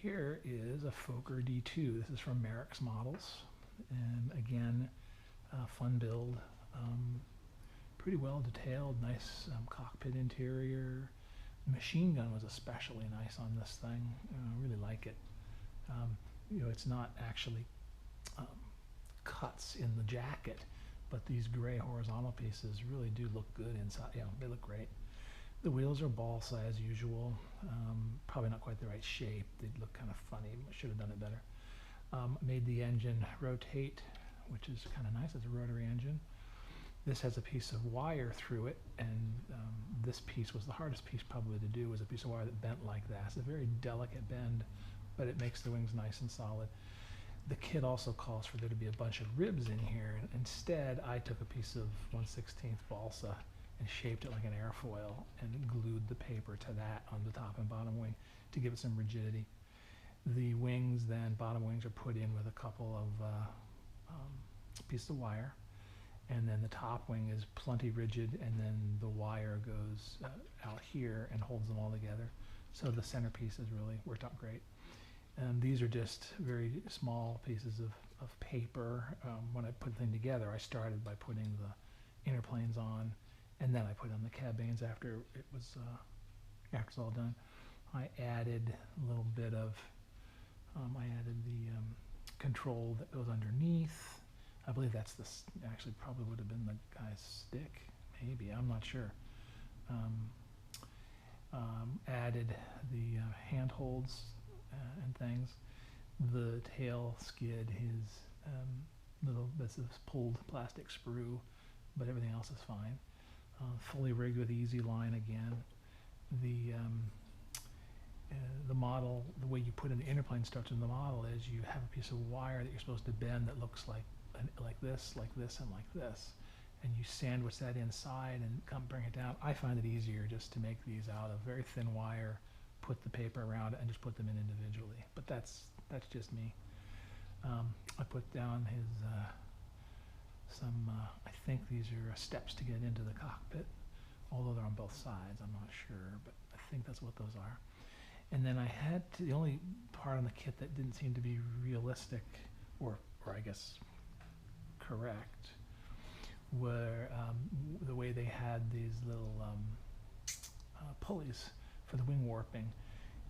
Here is a Fokker D2. This is from Marek's models, and again, fun build. Pretty well detailed, nice cockpit interior. The machine gun was especially nice on this thing. I really like it. It's not actually cuts in the jacket, but these gray horizontal pieces really do look good inside. They look great. The wheels are balsa as usual. Probably not quite the right shape. They look kind of funny. Should have done it better. Made the engine rotate, which is kind of nice. It's a rotary engine. This has a piece of wire through it, and this piece was the hardest piece probably to do, was a piece of wire that bent like that. It's a very delicate bend, but it makes the wings nice and solid. The kit also calls for there to be a bunch of ribs in here. Instead, I took a piece of 1/16 balsa and shaped it like an airfoil and glued the paper to that on the top and bottom wing to give it some rigidity. The wings then, bottom wings, are put in with a couple of pieces of wire, and then the top wing is plenty rigid, and then the wire goes out here and holds them all together. So the centerpiece has really worked out great. These are just very small pieces of paper. When I put the thing together, I started by putting the inner planes on, and then I put on the cab vanes after it's all done. I added a little bit of, I added the control that goes underneath. I believe that's actually probably would have been the guy's stick, maybe, I'm not sure. Added the handholds and things. The tail skid, his this is pulled plastic sprue, but everything else is fine. Fully rigged with easy line again. The model, the way you put in the interplane structure in the model is you have a piece of wire that you're supposed to bend that looks like this, and like this, and you sandwich that inside and bring it down. I find it easier just to make these out of very thin wire, put the paper around it, and just put them in individually. But that's just me. I put down his I think these are steps to get into the cockpit, although they're on both sides. I'm not sure, but I think that's what those are. And then I had the only part on the kit that didn't seem to be realistic, or I guess correct, were the way they had these little pulleys for the wing warping.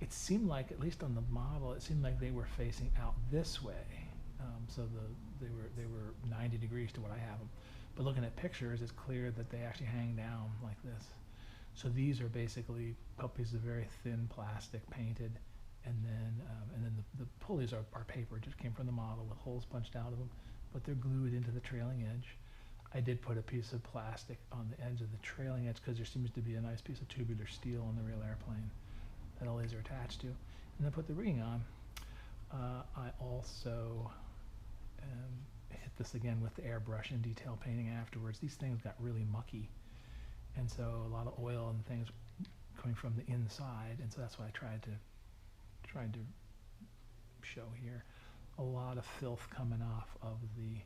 It seemed like, at least on the model, it seemed like they were facing out this way, so they were 90 degrees to what I have them. But looking at pictures, it's clear that they actually hang down like this. So these are basically pieces of very thin plastic painted, and then the pulleys are paper, just came from the model with holes punched out of them, but they're glued into the trailing edge. I did put a piece of plastic on the edge of the trailing edge because there seems to be a nice piece of tubular steel on the real airplane that all these are attached to. And then put the rigging on. I also hit this again with the airbrush and detail painting afterwards. These things got really mucky, and so a lot of oil and things coming from the inside, and so that's what I tried to show here. A lot of filth coming off of the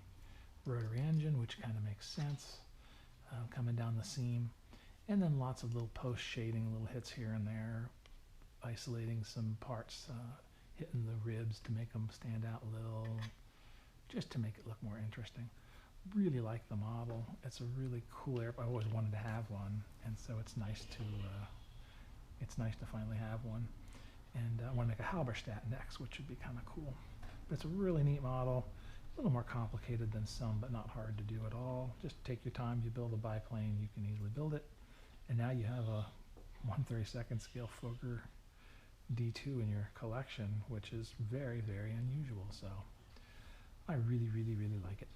rotary engine, which kind of makes sense, coming down the seam, and then lots of little post shading, little hits here and there, isolating some parts, hitting the ribs to make them stand out a little, just to make it look more interesting. Really like the model. It's a really cool airplane. I always wanted to have one, and so it's nice to finally have one. And I want to make a Halberstadt next, which would be kind of cool. But it's a really neat model. A little more complicated than some, but not hard to do at all. Just take your time. You build a biplane, you can easily build it. And now you have a 1/32 scale Fokker D2 in your collection, which is very, very unusual. So I really, really, really like it.